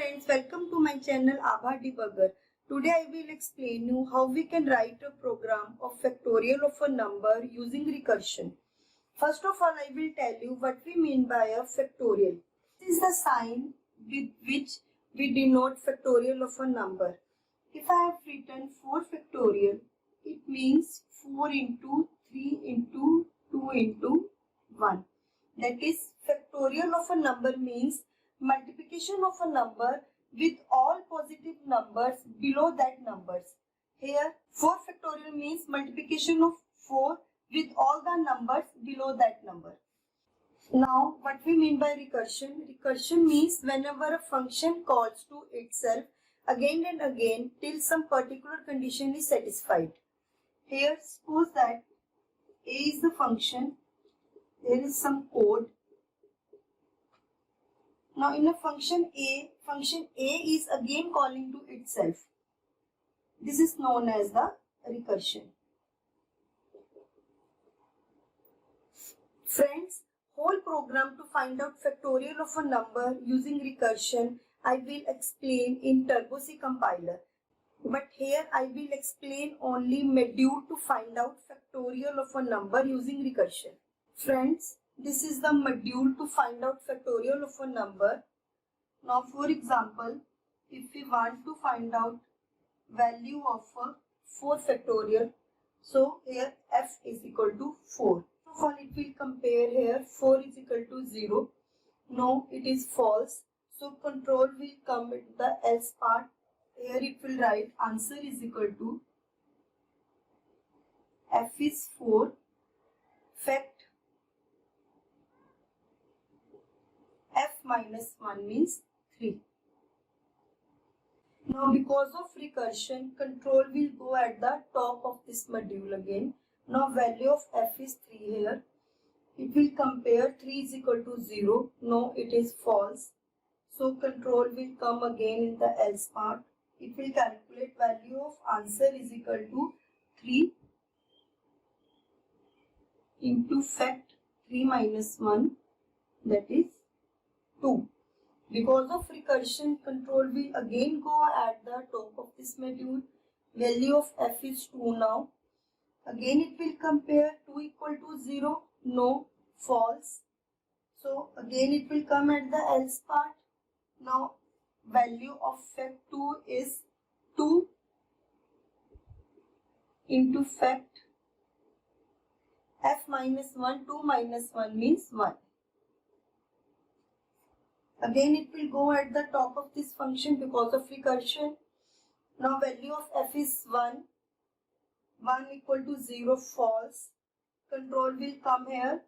friends, welcome to my channel Abha Debugger. Today I will explain you how we can write a program of factorial of a number using recursion. First of all, I will tell you what we mean by a factorial. This is the sign with which we denote factorial of a number. If I have written 4 factorial, it means 4 into 3 into 2 into 1. That is, factorial of a number means multiplication of a number with all positive numbers below that numbers. Here 4 factorial means multiplication of 4 with all the numbers below that number. Now what we mean by recursion? Recursion means whenever a function calls to itself again and again till some particular condition is satisfied. Here suppose that a is the function, there is some code. Now in a function A is again calling to itself. This is known as the recursion. Friends, whole program to find out factorial of a number using recursion I will explain in Turbo C compiler. But here I will explain only module to find out factorial of a number using recursion. Friends, this is the module to find out factorial of a number. Now for example, if we want to find out value of a 4 factorial, so here f is equal to 4. First of all, it will compare here 4 is equal to 0. No, it is false. So control will come with the else part. Here it will write answer is equal to f is 4 fact f minus 1 means 3. Now because of recursion, control will go at the top of this module again. Now value of f is 3 here. It will compare 3 is equal to 0. No, it is false. So control will come again in the else part. It will calculate value of answer is equal to 3 into fact 3 minus 1, that is 2. Because of recursion, control will again go at the top of this module. Value of f is 2 now. Again it will compare 2 equal to 0. No, false. So again it will come at the else part. Now value of fact 2 is 2 into fact f minus 1. 2 minus 1 means 1. Again it will go at the top of this function because of recursion. Now value of f is 1. 1 equal to 0, false. Control will come here.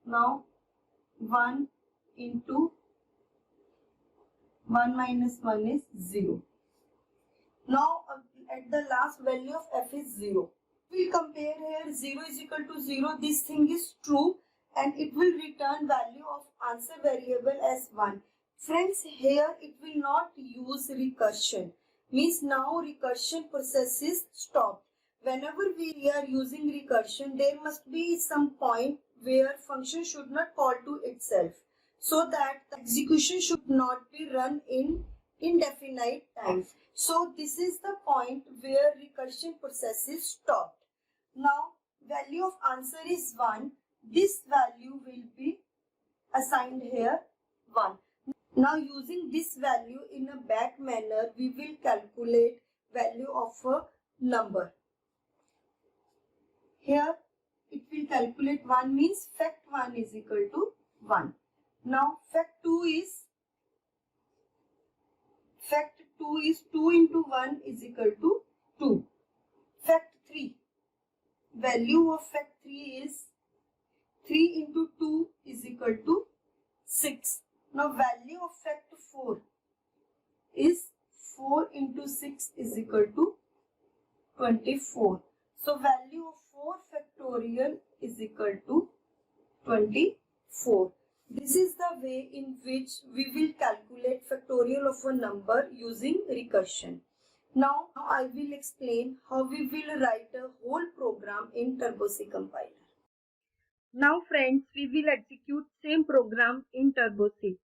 Now 1 into 1 minus 1 is 0. Now at the last value of f is 0. We will compare here 0 is equal to 0. This thing is true and it will return value of answer variable as 1. Friends, here it will not use recursion. Means now recursion process is stopped. Whenever we are using recursion, there must be some point where function should not call to itself, so that the execution should not be run in indefinite time. So this is the point where recursion process is stopped. Now value of answer is 1. This value will be assigned here 1. Now using this value in a back manner, we will calculate value of a number. Here it will calculate 1 means fact 1 is equal to 1. Now fact 2 is 2 into 1 is equal to 2. Fact 3. Value of fact 3 is 3 into 2 is equal to 6. Now value of fact 4 is 4 into 6 is equal to 24. So value of 4 factorial is equal to 24. This is the way in which we will calculate factorial of a number using recursion. Now I will explain how we will write a whole program in Turbo C compiler. Now friends, we will execute same program in Turbo C.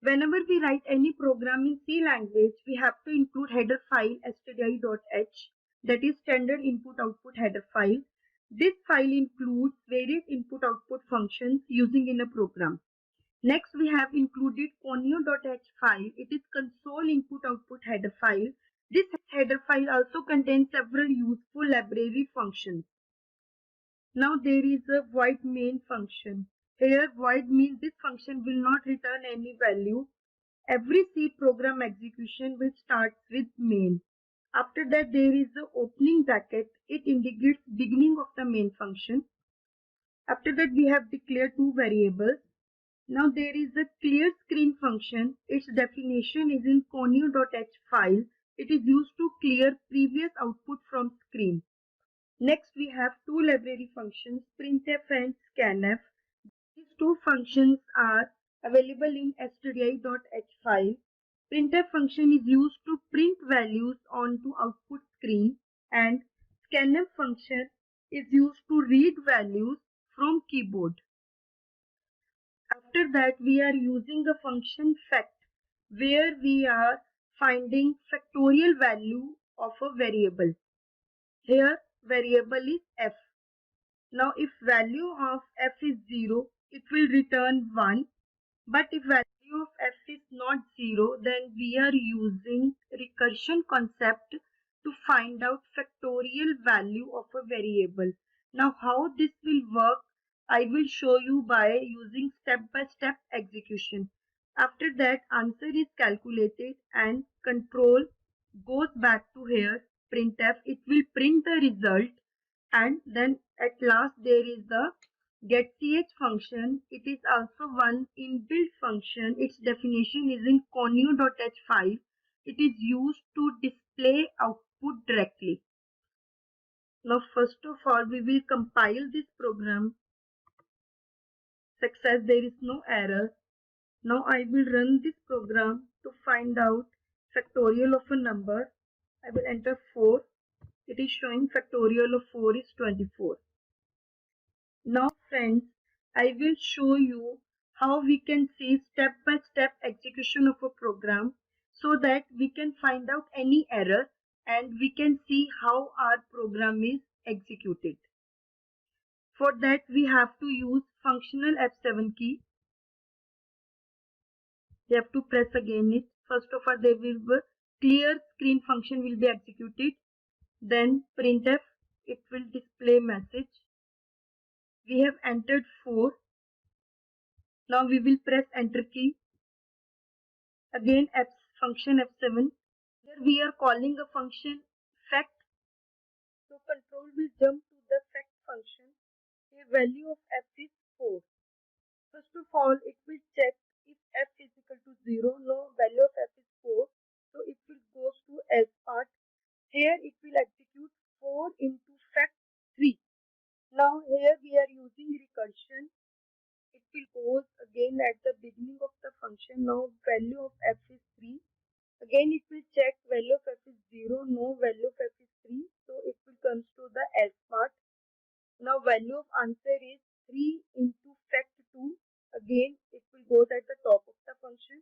Whenever we write any program in C language, we have to include header file stdi.h, that is standard input output header file. This file includes various input output functions using in a program. Next, we have included conio.h file. It is console input output header file. This header file also contains several useful library functions. Now there is a void main function. Here void means this function will not return any value. Every C program execution will start with main. After that there is the opening bracket. It indicates beginning of the main function. After that we have declared two variables. Now there is a clear screen function. Its definition is in conio.h file. It is used to clear previous output from screen. Next we have two library functions, printf and scanf. These two functions are available in stdi.h file. Printf function is used to print values onto output screen and scanf function is used to read values from keyboard. After that we are using a function fact where we are finding factorial value of a variable. Here variable is f. Now if value of f is 0, it will return 1. But if value of f is not 0, then we are using recursion concept to find out factorial value of a variable. Now how this will work, I will show you by using step-by-step execution. After that answer is calculated and control goes back to here printf. It will print the result and then at last there is the getch function. It is also one inbuilt function. Its definition is in conio.h file. It is used to display output directly. Now first of all we will compile this program. Success, there is no error. Now I will run this program to find out factorial of a number. I will enter 4. It is showing factorial of 4 is 24. Now friends, I will show you how we can see step-by-step execution of a program so that we can find out any error and we can see how our program is executed. For that we have to use functional F7 key. We have to press again it. First of all there will be clear screen function will be executed. Then printf, it will display message. We have entered 4. Now we will press enter key. Again function F7. Here we are calling a function fact. So control will jump to the fact function. Here value of f is 4. First of all it will check if f is equal to 0. No, value of f is 4. So it will go to else part. Here it will execute 4 into fact 3. Now here we are using recursion. It will goes again at the beginning of the function. Now value of f is 3. Again it will check value of f is 0. No, value of f is 3. So it will comes to the else part. Now value of answer is 3 into fact 2. Again it will go at the top of the function.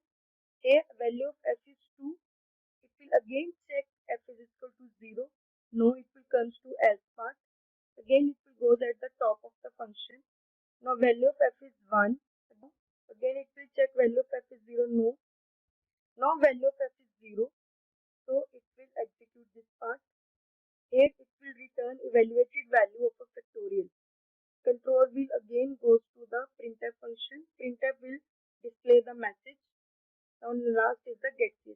Here value of f is 2. It will again check f is equal to 0. No, it will comes to else part. Again it will go at the top of the function. Now value of f is 1. Again it will check value of f is 0. No. Now value of f is 0. So it will execute this part. Here it will return evaluated value of a factorial. Control will again goes to the printf function. Printf will display the message. Now last is the getch.